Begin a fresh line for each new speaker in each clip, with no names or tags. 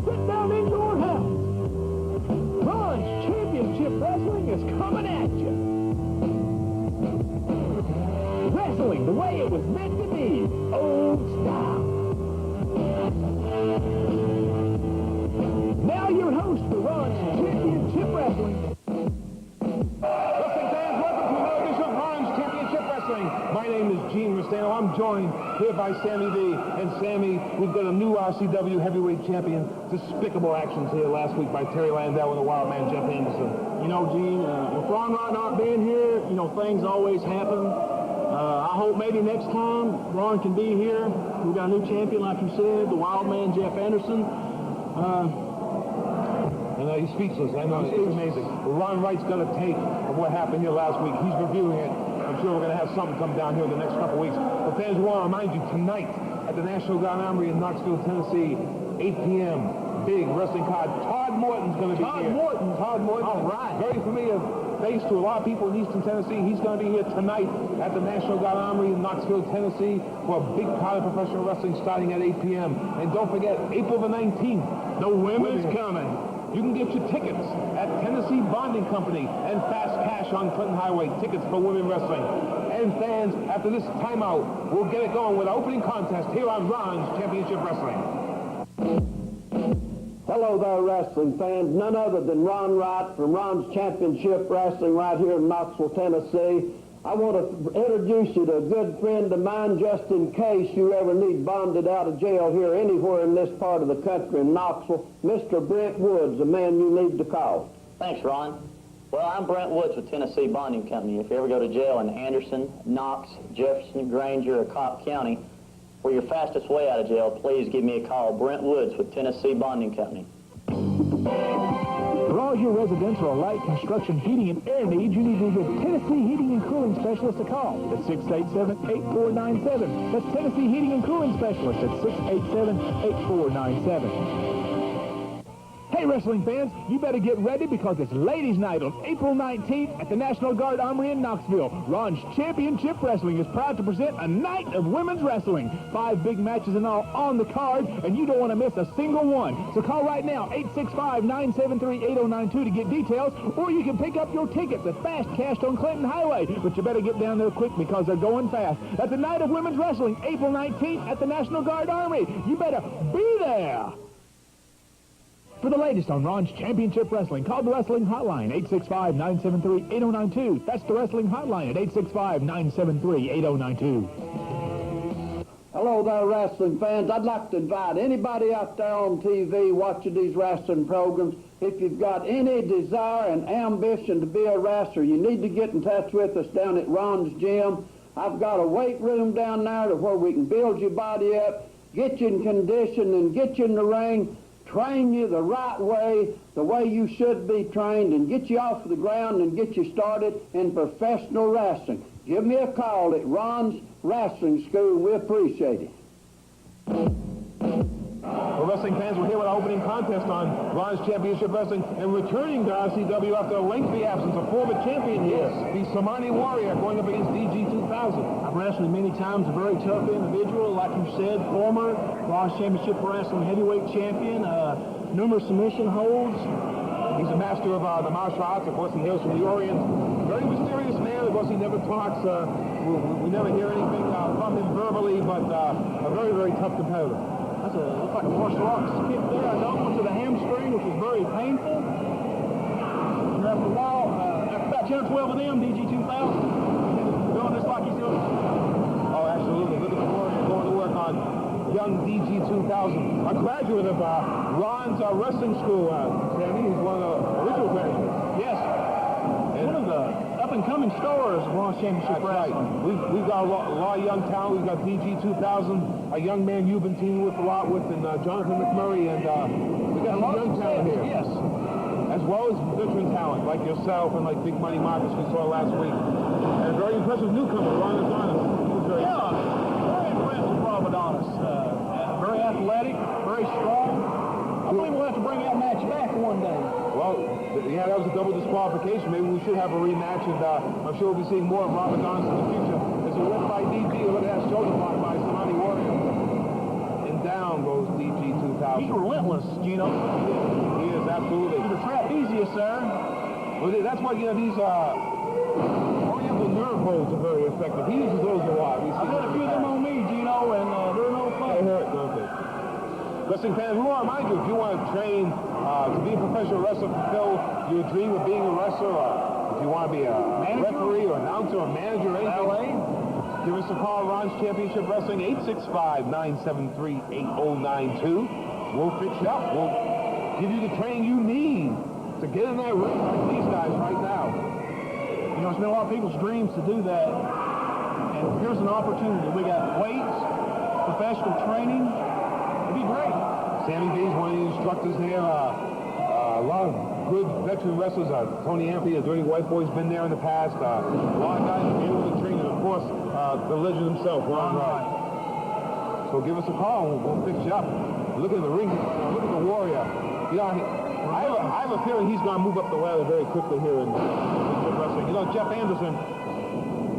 sit down in your house. Ron's Championship Wrestling is coming at you. Wrestling the way it was meant to be, old style. Now your host for Ron's Championship Wrestling.
Wrestling fans, welcome to another edition of Ron's Championship Wrestling. My name is Gene Rustano. I'm joined here by Sammy V. And Sammy, we've got a new RCW heavyweight champion. Despicable actions here last week by Terry Landell and the Wild Man Jeff Anderson.
You know, Gene, with Ron Wright not being here, you know, things always happen. I hope maybe next time Ron can be here. We've got a new champion, like you said, the Wild Man Jeff Anderson.
He's speechless. I know, it's amazing. Ron Wright's got a tape of what happened here last week. He's reviewing it. I'm sure we're going to have something come down here in the next couple weeks. But fans, we want to remind you, tonight at the National Guard Armory in Knoxville, Tennessee, 8 p.m., big wrestling card. Todd Morton's going to be here. Todd Morton.
All right.
Very familiar face to a lot of people in Eastern Tennessee. He's going to be here tonight at the National Guard Armory in Knoxville, Tennessee, for a big card of professional wrestling starting at 8 p.m. And don't forget, April the 19th,
The women's coming.
you can get your tickets at Tennessee Bonding Company and Fast Cash on Clinton Highway. Tickets for women wrestling. And fans, after this timeout, we'll get it going with our opening contest here on Ron's Championship Wrestling.
Hello there, wrestling fans. None other than Ron Wright from Ron's Championship Wrestling right here in Knoxville, Tennessee. I want to introduce you to a good friend of mine just in case you ever need bonded out of jail here anywhere in this part of the country in Knoxville. Mr. Brent Woods, the man you need to call.
Thanks, Ron. Well, I'm Brent Woods with Tennessee Bonding Company. If you ever go to jail in Anderson, Knox, Jefferson, Granger, or Cobb County, for your fastest way out of jail, please give me a call. Brent Woods with Tennessee Bonding Company.
For all your residential or light construction heating and air needs, you need to give Tennessee Heating and Cooling Specialist a call at 687-8497. That's Tennessee Heating and Cooling Specialist at 687-8497. Hey, wrestling fans, you better get ready because it's Ladies' Night on April 19th at the National Guard Armory in Knoxville. Ron's Championship Wrestling is proud to present a night of women's wrestling. 5 big matches and all on the card, and you don't want to miss a single one. So call right now, 865-973-8092 to get details, or you can pick up your tickets at Fast Cash on Clinton Highway. But you better get down there quick because they're going fast. That's a night of women's wrestling, April 19th at the National Guard Armory. You better be there. For the latest on Ron's Championship Wrestling, call the Wrestling Hotline, 865-973-8092. That's the Wrestling Hotline at 865-973-8092.
Hello there, wrestling fans. I'd like to invite anybody out there on TV watching these wrestling programs. If you've got any desire and ambition to be a wrestler, you need to get in touch with us down at Ron's Gym. I've got a weight room down there to where we can build your body up, get you in condition, and get you in the ring, train you the right way, the way you should be trained, and get you off the ground and get you started in professional wrestling. Give me a call at Ron's Wrestling School. We appreciate it.
Well, wrestling fans, we're here with our opening contest on Ron's Championship Wrestling, and returning to RCW after a lengthy absence, a former champion here, the Somali Warrior, going up against DG 2000.
I've wrestled many times, a very tough individual, like you said, former Ron's Championship Wrestling heavyweight champion, numerous submission holds.
He's a master of the martial arts. Of course, he hails from the Orient. Very mysterious man. Of course, he never talks. We never hear anything from him verbally, but a very, very tough competitor.
Looks like a martial arts kick there. I got one to the hamstring, which was very painful. And after a while, after about 10 or 12 of them, DG 2000, doing just like he's doing.
Oh, absolutely. Look at the Warrior going to work on young DG 2000, a graduate of Ron's wrestling school. Sammy, he's one of the original graduates.
Yes. And one of the up-and-coming stars of Ron's Championship Wrestling.
Right. We've got a lot of young talent. We've got DG 2000, a young man you've been teaming with a lot with, and Jonathan McMurray, and we got a lot of young talent here.
Yes.
As well as veteran talent like yourself and like Big Money Marcus we saw last week. And a very impressive newcomer, Ron Adonis.
Very impressive, Rob Adonis. Very athletic, very strong. I believe we'll have to bring that match back one day.
Well, yeah, that was a double disqualification. Maybe we should have a rematch, and I'm sure we'll be seeing more of Rob Adonis in the future. As he went by DG, look at that shoulder block by Somali Warrior. And down goes DG 2000.
He's relentless, Gino.
He is, absolutely.
He's a trapeze, sir.
Well, that's why, you know, these oriental nerve holds are very effective. He uses those a lot.
I've had a few of them on me, Gino, and they're no fun.
They hurt, don't they? Wrestling fans, we want to remind you, if you want to train to be a professional wrestler, fulfill your dream of being a wrestler, or if you want to be a referee or announcer or manager or anything, give us a call, Ron's Championship Wrestling, 865-973-8092. We'll fix you up. We'll give you the training you need to get in that ring like these guys right now.
You know, it's been a lot of people's dreams to do that, and here's an opportunity. We got weights, professional training. It'd be great.
Sammy B is one of the instructors there. A lot of good veteran wrestlers. Tony Anthony, the Dirty White Boy's been there in the past. A lot of guys have been able to train, and of course, the legend himself, Ron Wright. So give us a call, and we'll fix you up. Look at the ring. Look at the Warrior. You know, I have a feeling he's going to move up the ladder very quickly here in wrestling. You know, Jeff Anderson,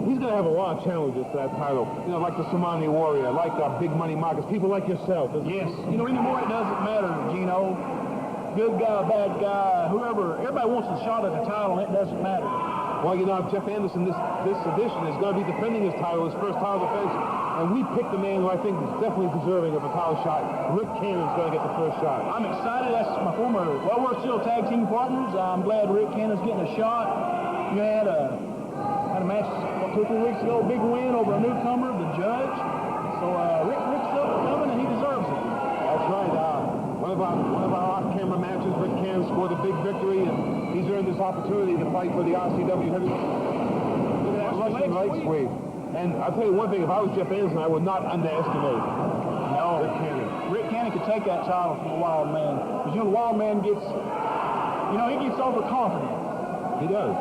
he's going to have a lot of challenges to that title. You know, like the Somali Warrior, like Big Money Marcus, people like yourself.
Yes. You know, anymore it doesn't matter, Gino. Good guy, bad guy, whoever. Everybody wants a shot at the title, and it doesn't matter.
Well, you know, Jeff Anderson, this edition is going to be defending his title, his first title defense. And we picked the man who I think is definitely deserving of a title shot. Rick Cannon's going to get the first shot.
I'm excited. That's my former, well, we're still tag team partners. I'm glad Rick Cannon's getting a shot. You had a match 2 or 3 weeks ago, big win over a newcomer, the Judge. So Rick's still coming, and he deserves it.
That's right. One of our off-camera matches, Rick Cannon scored a big victory, and he's earned this opportunity to fight for the RCW heavyweight. Look at that Russian leg sweep. And I'll tell you one thing, if I was Jeff Anderson, I would not underestimate Rick Cannon.
Rick Cannon could take that title from the Wild Man. Because, you know, the Wild Man gets, you know, he gets overconfident.
He does.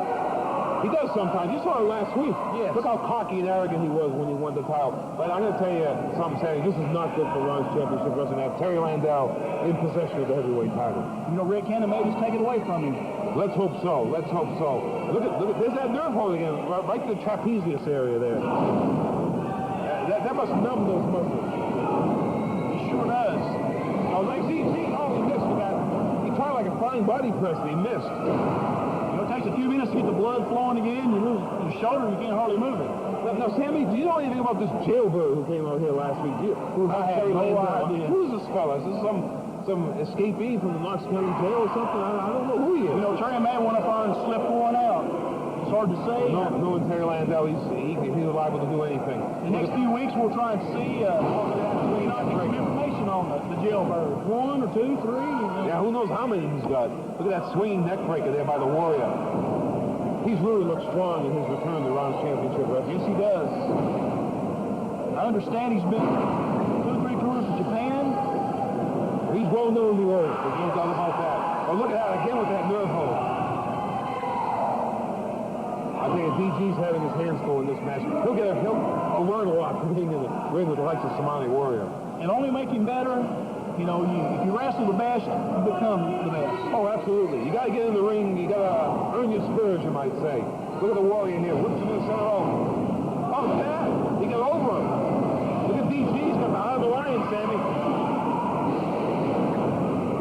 He does sometimes. You saw it last week.
Yes.
Look how cocky and arrogant he was when he won the title. But I'm going to tell you something, Sammy. This is not good for Ron's Championship Wrestling. Have Terry Landau in possession of the heavyweight title.
You know, Rick Cannon may just take it away from him.
Let's hope so. Let's hope so. Look at, there's that nerve hold again, right to the trapezius area there. That must numb those muscles.
He sure does.
Oh, he missed with that. He tried like a flying body press, and he missed.
You know, it takes a few minutes to get the blood flowing again. You lose your shoulder, you can't hardly move it.
Now, Sammy, do you know anything about this jailbird who came out here last week?
I have no idea.
Who's this fella? Is this some escapee from the Knox County Jail or something? I don't know who he is.
You know, Terry may went up there and slipped one out. It's hard to say.
No, Terry Landau, he's liable to do anything.
The next few weeks, we'll try and see, get some information on the jailbird. 1 or 2, 3.
Yeah, who knows how many he's got. Look at that swinging neck breaker there by the Warrior. He's really looked strong in his return to Ron's Championship Wrestling.
Yes, he does. I understand he's been 2 or 3 tours to Japan.
He's well known in the area. There's no doubt about that. Oh, look at that again with that nerve hold. I think DG's having his hands full in this match. He'll learn a lot from being in the ring with the likes of Somali Warrior.
And only make him better. You know, if you wrestle the best, you become the best.
Oh, absolutely. You got to get in the ring. You got to earn your spurs, you might say. Look at the Warrior here. Whips him in the center row. Oh, look at that. He got over him. Look at DG's got behind the line, Sammy.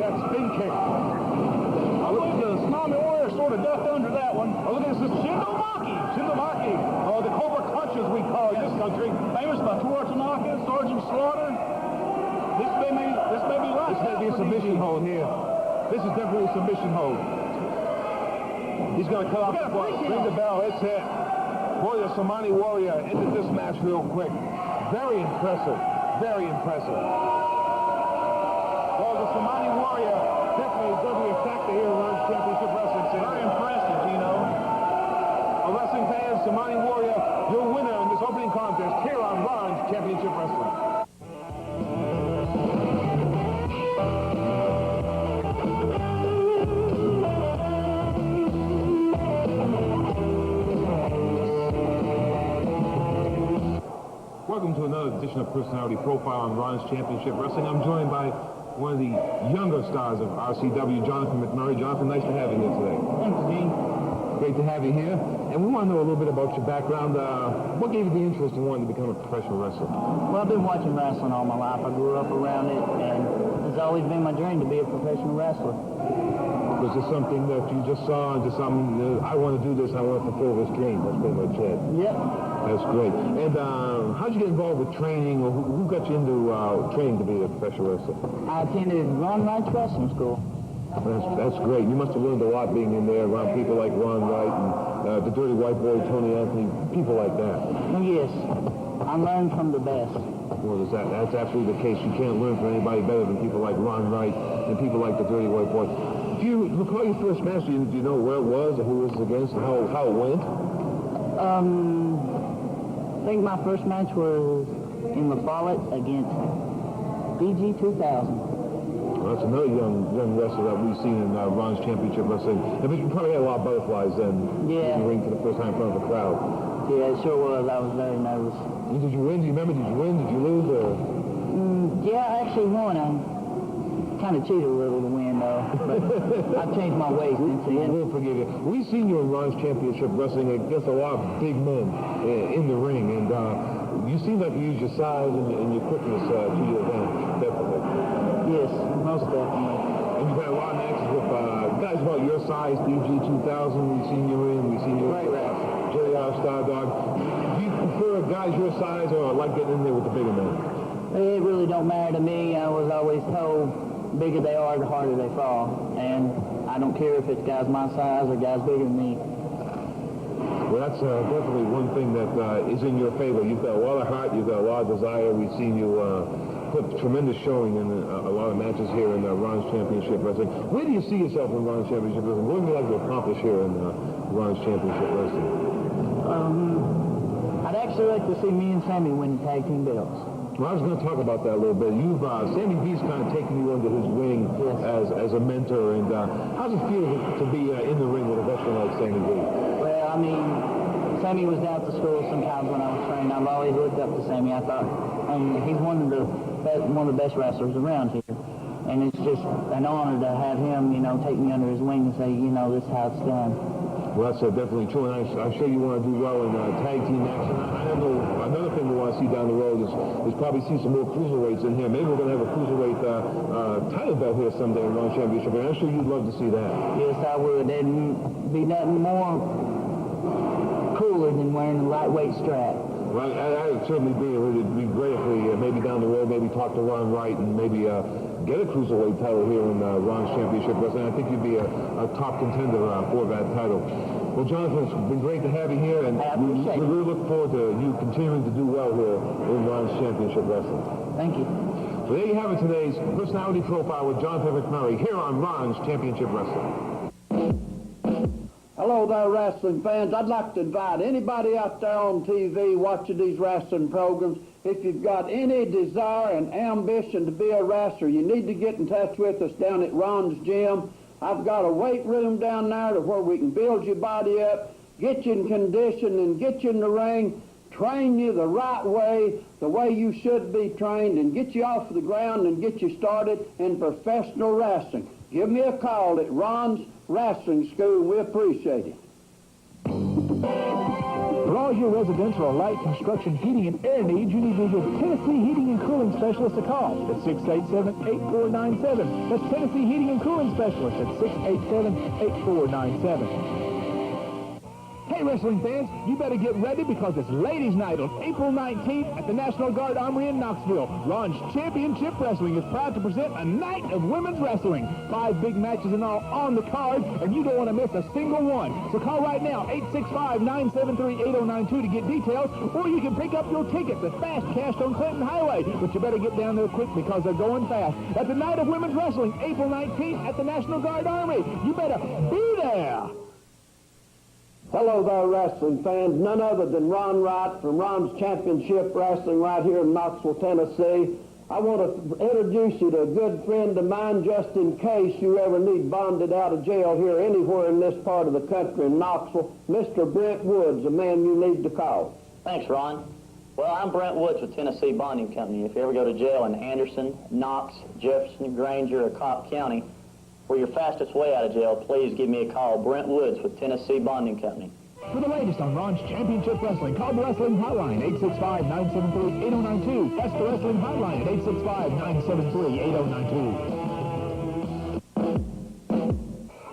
That spin kick.
I believe the Somali Warrior sort of ducked under that one.
Oh, look at this. Shindomaki. Oh, the Cobra Clutch, as we call it in this country.
Famous by Tora Tanaka, Sergeant Slaughter. This may be
This may be a submission hold here. This is definitely a submission hold. He's going to cut off the ball. Ring the bell. It's it. Boy, the Somali Warrior ended this match real quick. Very impressive. Very impressive. Well, the Somali Warrior definitely going to be a factor here in Ron's Championship Wrestling.
Very impressive, you know.
Wrestling fans, Somali Warrior, your winner in this opening contest here on Ron's Championship Wrestling. Welcome to another edition of Personality Profile on Ron's Championship Wrestling. I'm joined by one of the younger stars of RCW, Jonathan McMurray. Jonathan, nice to have you here today.
Thanks, Dean.
Great to have you here. And we want to know a little bit about your background. What gave you the interest in wanting to become a professional wrestler?
Well, I've been watching wrestling all my life. I grew up around it, and it's always been my dream to be a professional wrestler.
Was it something that you just saw and just something, I want to do this, I want to fulfill this dream? That's pretty much it.
Yep.
That's great. And how'd you get involved with training, or who got you into training to be a professional wrestler?
I attended Ron Wright's wrestling school.
That's great. You must have learned a lot being in there around people like Ron Wright and the Dirty White Boy, Tony Anthony, people like that.
Yes. I learned from the best.
Well, that's absolutely the case. You can't learn from anybody better than people like Ron Wright and people like the Dirty White Boy. Do you recall your first match? Do you know where it was or who it was against and how it went?
I think my first match was in La Follette against DG 2000.
Well, that's another young wrestler that we've seen in Ron's Championship Wrestling. I mean, you probably had a lot of butterflies then in the ring for the first time in front of a crowd.
Yeah, it sure was. I was very nervous.
And did you win? Do you remember? Did you win? Did you lose? Or?
Yeah, I actually won. I kind of cheated a little to win, though. But I've changed my ways since then.
We'll forgive you. We've seen you in Ron's Championship Wrestling against a lot of big men in the ring, and you seem like you use your size and your quickness to your advantage, definitely.
Yes, most definitely.
And you've had a lot of matches with guys about your size, DG 2000, we've seen you in, we've seen you
Right.
Jerry Star Dog. Do you prefer guys your size or like getting in there with the bigger men?
It really don't matter to me. I was always told the bigger they are, the harder they fall. And I don't care if it's guys my size or guys bigger than me.
Well, that's definitely one thing that is in your favor. You've got a lot of heart, you've got a lot of desire. We've seen you put tremendous showing in a lot of matches here in Ron's Championship Wrestling. Where do you see yourself in Ron's Championship Wrestling? What would you like to accomplish here in Ron's Championship Wrestling?
I'd actually like to see me and Sammy win the tag team belts.
Well, I was going to talk about that a little bit. Sammy V's kind of taken you under his wing as a mentor, and how does it feel to be in the ring with a veteran like Sammy V?
Well, I mean, Sammy was down at the school sometimes when I was training. I've always looked up to Sammy. I thought he's one of the best wrestlers around here. And it's just an honor to have him, take me under his wing and say, this is how it's done.
Well, that's definitely true, and I'm sure you want to do well in tag team action. I don't know, another thing we want to see down the road is probably see some more cruiserweights in here. Maybe we're going to have a cruiserweight title belt here someday in Ron Championship, and I'm sure you'd love to see that.
Yes, I would. There'd be nothing more cooler than wearing a lightweight strap.
Well, that would certainly be. It would be great if we maybe down the road, maybe talk to Ron Wright and maybe get a cruiserweight title here in Ron's Championship Wrestling. I think you'd be a top contender for that title. Well, Jonathan, it's been great to have you here, and we really look forward to you continuing to do well here in Ron's Championship Wrestling.
Thank you.
So there you have it, today's personality profile with Jonathan McMurray here on Ron's Championship Wrestling.
Hello there, wrestling fans. I'd like to invite anybody out there on TV watching these wrestling programs, if you've got any desire and ambition to be a wrestler, you need to get in touch with us down at Ron's Gym. I've got a weight room down there to where we can build your body up, get you in condition, and get you in the ring, train you the right way, the way you should be trained, and get you off the ground and get you started in professional wrestling. Give me a call at Ron's Wrestling School. We appreciate it.
For all your residential or light construction heating and air needs, you need to give Tennessee Heating and Cooling Specialist a call at 687-8497. That's Tennessee Heating and Cooling Specialist at 687-8497. Hey, wrestling fans, you better get ready because it's Ladies' Night on April 19th at the National Guard Armory in Knoxville. Ron's Championship Wrestling is proud to present a night of women's wrestling. 5 big matches and all on the card, and you don't want to miss a single one. So call right now, 865-973-8092 to get details, or you can pick up your tickets at Fast Cash on Clinton Highway. But you better get down there quick because they're going fast. At the Night of Women's Wrestling, April 19th at the National Guard Armory. You better be there.
Hello there, wrestling fans. None other than Ron Wright from Ron's Championship Wrestling right here in Knoxville, Tennessee. I want to introduce you to a good friend of mine just in case you ever need bonded out of jail here anywhere in this part of the country in Knoxville. Mr. Brent Woods, a man you need to call.
Thanks, Ron. Well, I'm Brent Woods with Tennessee Bonding Company. If you ever go to jail in Anderson, Knox, Jefferson, Granger, or Cobb County, For your fastest way out of jail, please give me a call. Brent Woods with Tennessee Bonding Company.
For the latest on Ron's Championship Wrestling, call the Wrestling Hotline, 865-973-8092. That's the Wrestling Hotline at 865-973-8092.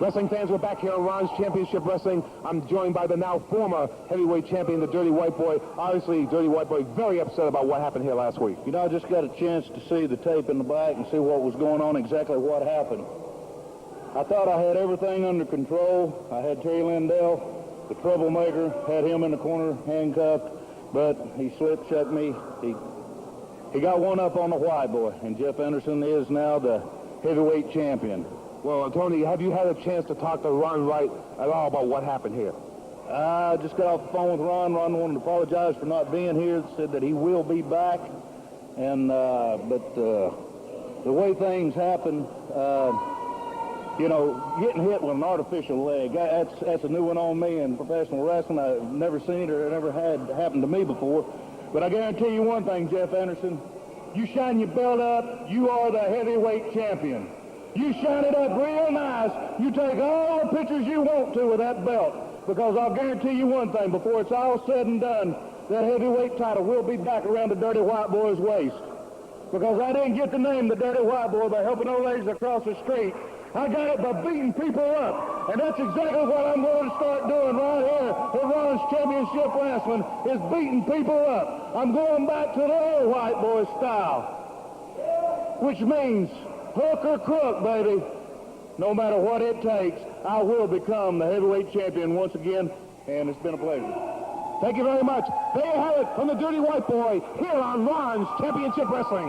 Wrestling fans, we're back here on Ron's Championship Wrestling. I'm joined by the now former heavyweight champion, the Dirty White Boy. Obviously, Dirty White Boy very upset about what happened here last week.
You know, I just got a chance to see the tape in the back and see what was going on, exactly what happened. I thought I had everything under control. I had Terry Lindell, the troublemaker, had him in the corner, handcuffed, but he slip-checked me. He got one up on the White Boy, and Jeff Anderson is now the heavyweight champion.
Well, Tony, have you had a chance to talk to Ron Wright at all about what happened here?
I just got off the phone with Ron. Ron wanted to apologize for not being here, said that he will be back, and but the way things happen, you know, getting hit with an artificial leg, that's a new one on me in professional wrestling. I've never seen it or never had happen to me before. But I guarantee you one thing, Jeff Anderson, you shine your belt up, you are the heavyweight champion. You shine it up real nice. You take all the pictures you want to with that belt, because I'll guarantee you one thing, before it's all said and done, that heavyweight title will be back around the Dirty White Boy's waist. Because I didn't get the name the Dirty White Boy by helping old ladies across the street. I got it by beating people up. And that's exactly what I'm going to start doing right here at Ron's Championship Wrestling, is beating people up. I'm going back to the old White Boy style, which means hook or crook, baby. No matter what it takes, I will become the heavyweight champion once again, and it's been a pleasure.
Thank you very much. There you have it from the Dirty White Boy here on Ron's Championship Wrestling.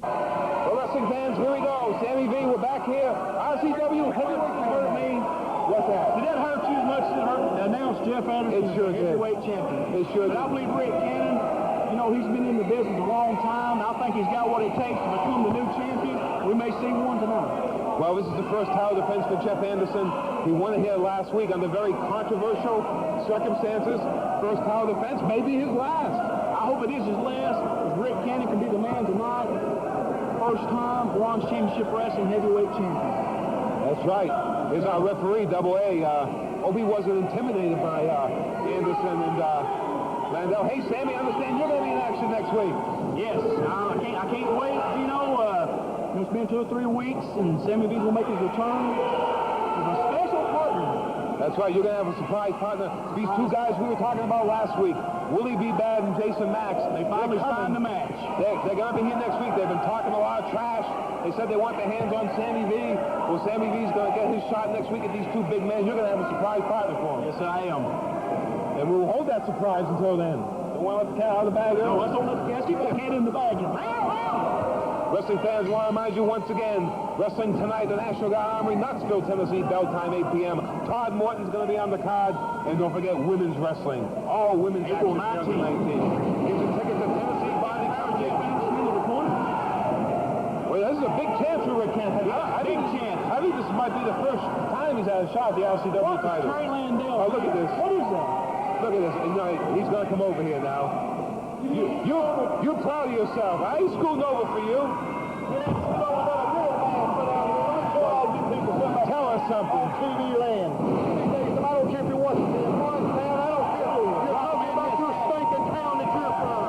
Well, wrestling fans, here we go. Sammy V, we're back here. RCW heavyweight hurt me. What's that?
Did that hurt you as much as it hurt to announce Jeff Anderson
It sure
as
did.
heavyweight champion?
It sure
But
did.
I believe Rick Cannon, you know, he's been in the business a long time. I think he's got what it takes to become the new champion. We may see one tonight.
Well, this is the first title defense for Jeff Anderson. He won it here last week under very controversial circumstances. First title defense, maybe his last.
I hope it is his last, if Rick Cannon can be the man tonight. First time Ron's Championship Wrestling heavyweight champion.
That's right. Here's our referee, Double A. Hope he wasn't intimidated by Anderson and Landell. Hey, Sammy, I understand you're going to be in action next week.
Yes, I can't wait. You know, it's been 2 or 3 weeks, and Sammy V's will make his return with a special partner.
That's right. You're going to have a surprise partner. These two guys we were talking about last week, Willie B. Bad and Jason Max.
They finally signed the match.
They're going to be here next week. They've been talking a lot of trash. They said they want their hands on Sammy V. Well, Sammy V's going to get his shot next week at these two big men. You're going to have a surprise partner for him.
Yes, I am.
And we'll hold that surprise until then. Don't want to let the cat out of the bag.
No, let's don't let the cat keep that cat in the bag.
Wrestling fans, want to remind you once again, wrestling tonight, the National Guard Armory, Knoxville, Tennessee, bell time 8 p.m. Todd Morton's going to be on the card. And don't forget women's wrestling. All women's
April
action
19th.
Get your tickets at Tennessee Bonding Company. Well, this is a big chance for Rick Cannon.
Big chance.
I think this might be the first time he's had a shot at the RCW title.
Terry Landell.
Oh, look at this.
What is that?
Look at this. You know, he's going to come over here now. You're proud of yourself. I ain't schooling over for you. Tell us something.
TV land. I don't care if you watch it. I don't care. You're talking about your stinking town that you're from.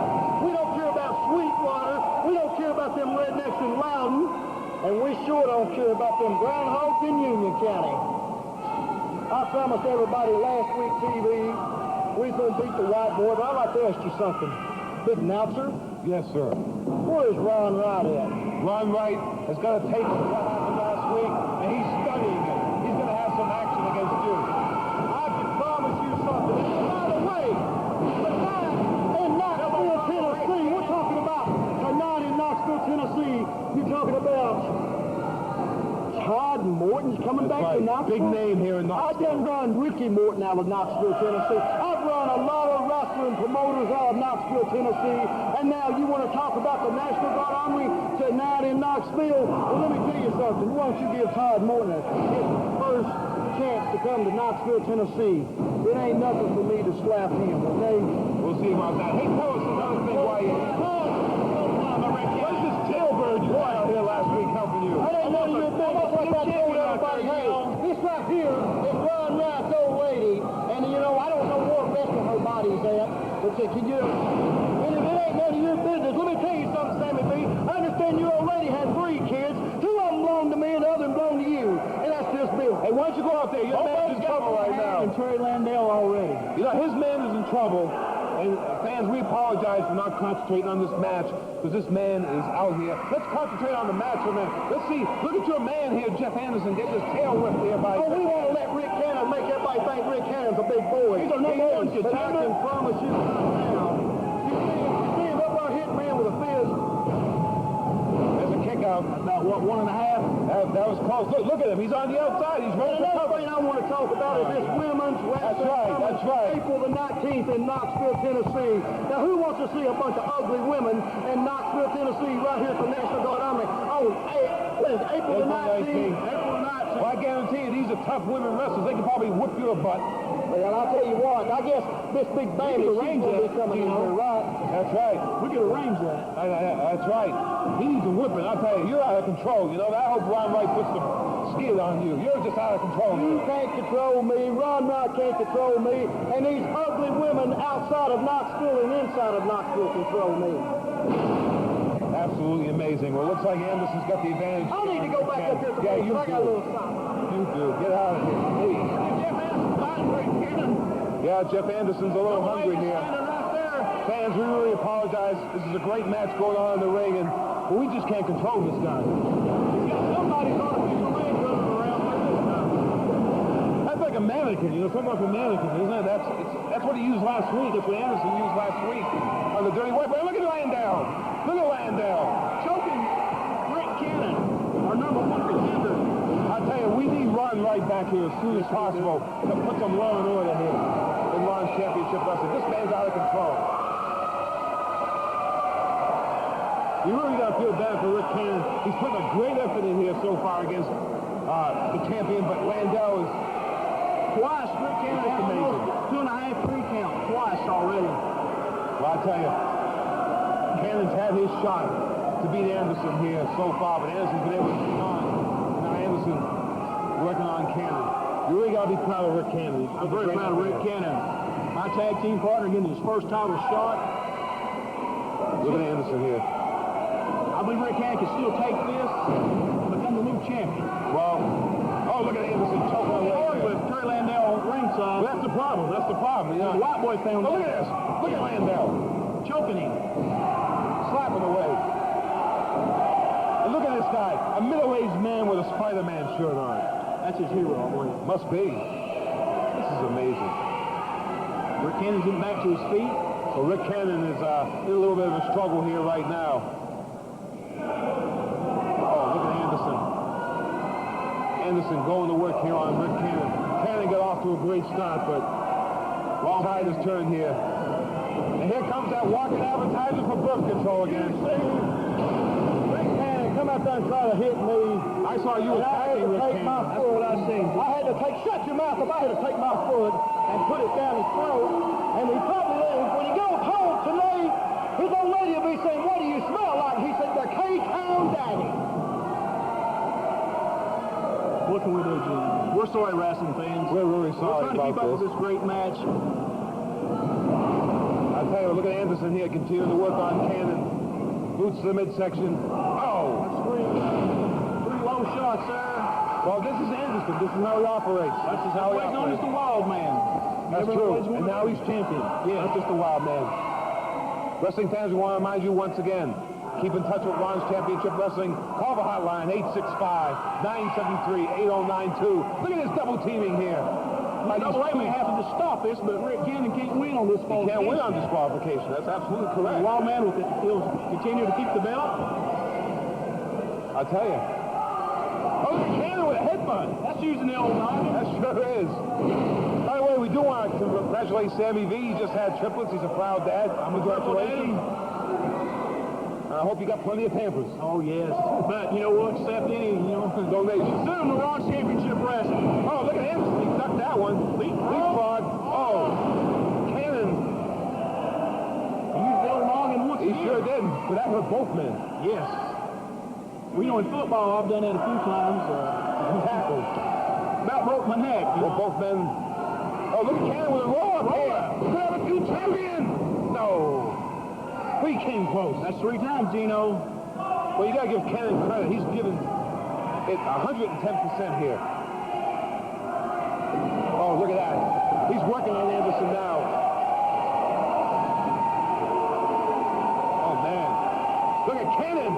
We don't care about Sweetwater. We don't care about them rednecks in Loudon. And we sure don't care about them groundhogs in Union County. I promised everybody last week TV we was going to beat the White Boy, but I'd like to ask you something. Big announcer,
Yes, sir.
where is Ron Wright at?
Ron Wright has got a tape of what happened last week, and he's studying it. He's going to have some action against you.
I can promise you something. And by the way, tonight in Knoxville, Tennessee, we're talking about tonight in Knoxville, Tennessee, you're talking about Todd Morton's coming
That's
back
right.
to Knoxville.
Big name here in
I
Knoxville.
done run Ricky Morton out of Knoxville, Tennessee. I've run a lot of wrestling promoters out of Knoxville, Tennessee. And now you want to talk about the National Guard Armory tonight in Knoxville? Well, let me tell you something. Why don't you give Todd Morton his first chance to come to Knoxville, Tennessee? It ain't nothing for me to slap him, okay?
We'll see about that. Hey, tell us another thing while you're here. Where's this jailbird you had out here last week helping you?
I didn't know you were big. can you? And if it ain't none of your business, let me tell you something, Sammy B. I understand you already had 3 kids. 2 of them belong to me and the other belong to you. And that's just Bill.
Hey, why don't you go out there? Your man's in trouble right now.
And Terry Landale already.
You know, his man is in trouble. And fans, we apologize for not concentrating on this match because this man is out here. Let's concentrate on the match for a minute. Let's see. Look at your man here, Jeff Anderson, get his tail whipped there by...
Oh, we want to let Rick Cannon make everybody think Rick Cannon's a big boy. He's a number 1 contender. But I can promise you now, you see him up there hitting man with a fist.
There's a kick out.
About, what, 1.5?
That was close. Look at him. He's on the outside. He's ready to
Another
cover.
thing I want to talk about is this women's wrestling.
That's right.
April the 19th in Knoxville, Tennessee. Now, who wants to see a bunch of ugly women in Knoxville, Tennessee, right here at the National Guard Army on April the 19th? April the 19th.
Well, I guarantee you, these are tough women wrestlers. They can probably whip your butt.
Well, I'll tell you what, I guess this big baby, she's going to be coming in here, right?
That's right.
We can arrange that.
That's right. He needs a whipping. I'll tell you, you're out of control. You know, I hope Ron Wright puts some skid on you. You're just out of control.
You can't control me. Ron Wright can't control me. And these ugly women outside of Knoxville and inside of Knoxville control me.
Absolutely amazing. Well, looks like Anderson's got the advantage.
I need to go back up there to
Yeah,
the
you
I got a little something.
You do. Get out of here, please. Yeah, Jeff Anderson's a little hungry here. Fans, we really apologize. This is a great match going on in the ring, but we just can't control this guy.
Somebody's artificial leg running around like this now.
That's like a mannequin, you know, something like a mannequin, isn't it? That's what he used last week. That's what Anderson used last week on the Dirty White. But look at Landale. Look at Landale.
Choking Rick Cannon, our number 1 contender.
I tell you, we need Ron Wright back here as soon as possible to put some law and order here in Ron's championship wrestling. This man's out of control. You really got to feel bad for Rick Cannon. He's putting a great effort in here so far against the champion, but Landale is
Twice, Rick Cannon has almost 2.5 3 count. Twice already.
Well, I tell you, Cannon's had his shot to beat Anderson here so far, but Anderson's been able to get on. Now Anderson working on Cannon. You really got to be proud of Rick Cannon.
I'm very proud of Rick Cannon. My tag team partner getting his first title shot.
Look at Anderson here.
I believe Rick Cannon can still take this and become the new champion.
Well, oh, look at Anderson choking away.
With Terry Landale ringside.
Well, that's the problem. That's the problem. You know?
The White Boy found
look at this. Look at Landale.
Choking him.
Slapping away. And look at this guy. A middle-aged man with a Spider-Man shirt on.
That's his hero, I believe.
Must be. This is amazing.
Rick Cannon's getting back to his feet.
So Rick Cannon is in a little bit of a struggle here right now. Oh, look at Anderson. Anderson going to work here on Rick Cannon. Cannon got off to a great start, but wrong tide has turned here. And here comes that walking advertiser for birth control again.
Rick Cannon, come out there and try to hit me.
I saw you attacking Rick Cannon.
My foot, I had to take, shut your mouth up, I had to take my foot and put it down his throat. And he probably, when he goes home tonight, his old lady will be saying, what do you smell like? He said, the K-Town Daddy. What can we do, Jim? We're sorry, wrestling fans.
We're really sorry
We're trying to keep up with
this.
this great match.
I tell you, look at Anderson here, continuing to work on Cannon. Boots to the midsection. Oh!
Pretty low shot, sir.
Well, this is Anderson. This is how he operates.
That's just
how he
he's known as
operates.
the Wild Man.
That's true. And now he's champion.
Yeah.
Not just the Wild Man. Wrestling fans, we want to remind you once again, keep in touch with Ron's Championship Wrestling. Call the hotline, 865-973-8092. Look at this double teaming here.
Double A may have to stop this, but Rick Cannon can't win on this
He can't win on disqualification. That's absolutely correct.
The Wild Man will continue to keep the belt.
I'll tell you. Oh, look at Cannon with a headbutt.
That's using the old noggin.
That sure is. By the way, we do want to congratulate Sammy V. He just had triplets. He's a proud dad. Congratulations. I hope you got plenty of Pampers.
Oh, yes. But you know what? Accept any,
donation.
Soon the Ron Championship Wrestling.
Oh, look at Anderson. He ducked that one. Leapfrog. Oh. Cannon.
He used the old noggin once
He
again.
sure did. But that hurt both men.
Yes. Well, you know, in football, I've done that a few times.
Tackle.
About broke my neck.
Well, both men. Oh, look at Cannon with a roll-up here. Could have a two champion. No, He came close.
That's 3 times, Gino.
Well, you got to give Cannon credit. He's given it 110% here. Oh, look at that. He's working on Anderson now. Oh, man. Look at Cannon.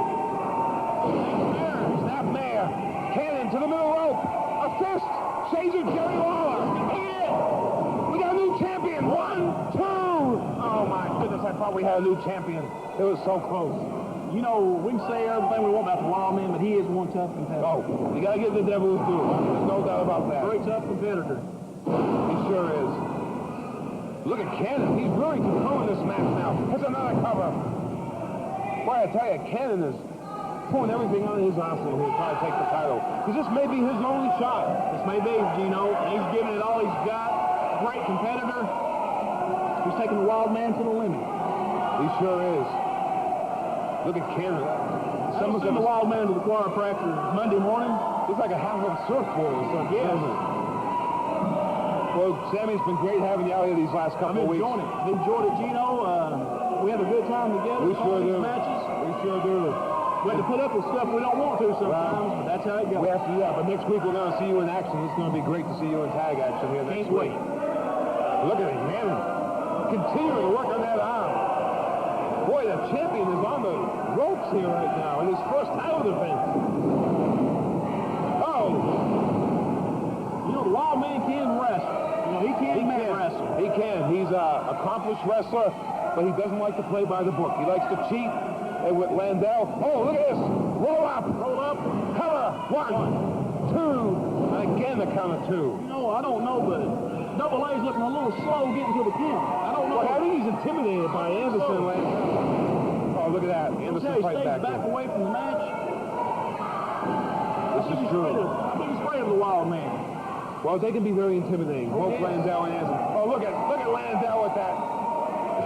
Snapmare. Cannon to the middle rope. A fist. Shazer Jerry Lawler. Hit. We got a new champion. 1, 2. Oh, my goodness. I thought we had a new champion. It was so close.
You know, we can say everything we want about the Wild Man, but he is one tough competitor.
Oh, you got to give the devil his due. There's no doubt about that.
Very tough competitor.
He sure is. Look at Cannon. He's really controlling this match now. That's another cover. Boy, I tell you, Cannon is pulling everything on his arsenal here trying to take the title. Because this may be his only shot.
This may be, Gino. He's giving it all he's got. Great competitor. He's taking the Wild Man to the limit.
He sure is. Look at Cannon.
Someone's send the Wild Man to the chiropractor Monday morning.
He's like a half of a surfboard or something.
Yes.
Well, Sammy's been great having you out here these last couple of weeks.
I've enjoyed it, Gino. We have a good time together.
We sure do.
Matches.
We sure do.
We have to put up with stuff we don't want to sometimes, but that's how it goes.
We have to, yeah, but next week we're going to see you in action. It's going to be great to see you in tag action here next week. Look at him, man. Continuing to work on that arm. Boy, the champion is on the ropes here right now in his first title defense. Oh.
You know, the Wild Man can wrestle. You know, he can wrestle.
He can. He's an accomplished wrestler, but he doesn't like to play by the book. He likes to cheat. And with Landell, oh, look at this. Roll up. Cover. 1, 2. And again, the count of 2.
You know, I don't know, but Double A's looking a little slow getting to the pin. I don't know.
Well, I think he's intimidated by Anderson. Oh, look at that. Anderson fight back
away from the match.
This is true.
I think he's afraid of the Wild Man.
Well, they can be very intimidating. Both Landell and Anderson. Oh, look at Landell with that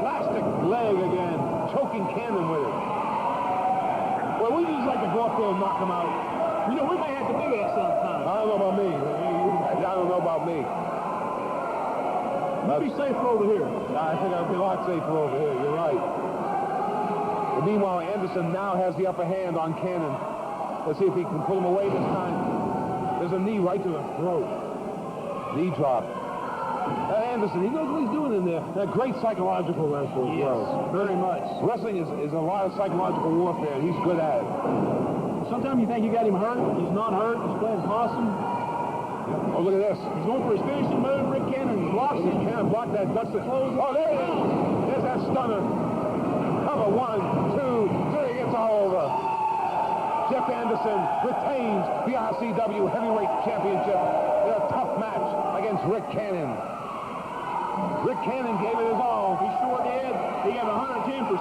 plastic leg again, choking Cannon with it. Well, we just like to go up there and knock him out.
You know, we may have to do that sometime.
I don't know about me. I don't know about me.
Be safer over here.
I think I'd be a lot safer over here. You're right. But meanwhile, Anderson now has the upper hand on Cannon. Let's see if he can pull him away this time. There's a knee right to the throat. Knee drop. Anderson, he knows what he's doing in there. That great psychological wrestler as well.
Very much.
Wrestling is a lot of psychological warfare, and he's good at it.
Sometimes you think you got him hurt. He's not hurt. He's playing possum.
Oh, look at this.
He's going for his finishing move. Rick Cannon blocks it.
Cannon blocked that. Ducks it. Oh, there it is. There's that stunner. Cover 1, 2, 3. It's all over. Jeff Anderson retains the RCW Heavyweight Championship in a tough match against Rick Cannon. Rick Cannon gave it his all.
He sure did. He gave 110%.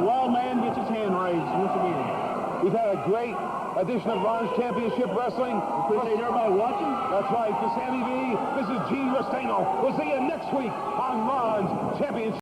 The Wild Man gets his hand raised once again.
We've had a great edition of Ron's Championship Wrestling.
Appreciate everybody watching.
That's right. For Sammy V, this is Gene Restaino. We'll see you next week on Ron's Championship.